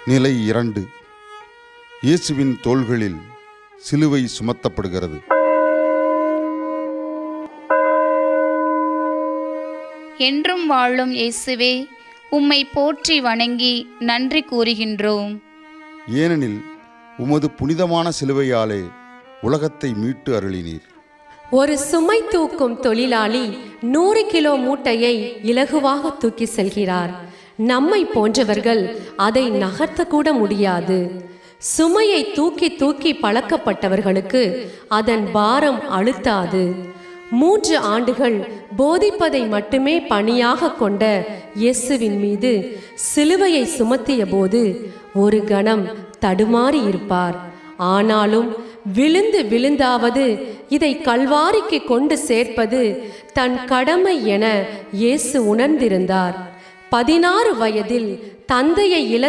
நிலை 2. இயேசுவின் தோள்களில் சிலுவை சுமத்தப்படுகிறது. என்றும் வாழும் இயேசுவே, உம்மை போற்றி வணங்கி நன்றி கூறுகின்றோம். ஏனெனில் உமது புனிதமான சிலுவையாலே உலகத்தை மீட்டு அருளினீர். ஒரு சுமை தூக்கும் தொழிலாளி 100 கிலோ மூட்டையை இலகுவாக தூக்கி செல்கிறார். நம்மை போன்றவர்கள் அதை நகர்த்த கூட முடியாது. சுமையை தூக்கி தூக்கி பழக்கப்பட்டவர்களுக்கு அதன் பாரம் அழுத்தாது. 3 ஆண்டுகள் போதிப்பதை மட்டுமே பணியாக கொண்ட இயேசுவின் மீது சிலுவையை சுமத்திய போது ஒரு கணம் தடுமாறி இருப்பார். ஆனாலும் விழுந்து விழுந்தாவது இதை கல்வாரிக்கு கொண்டு சேர்ப்பது தன் கடமை என இயேசு உணர்ந்திருந்தார். 16 வயதில் தந்தையை இழந்த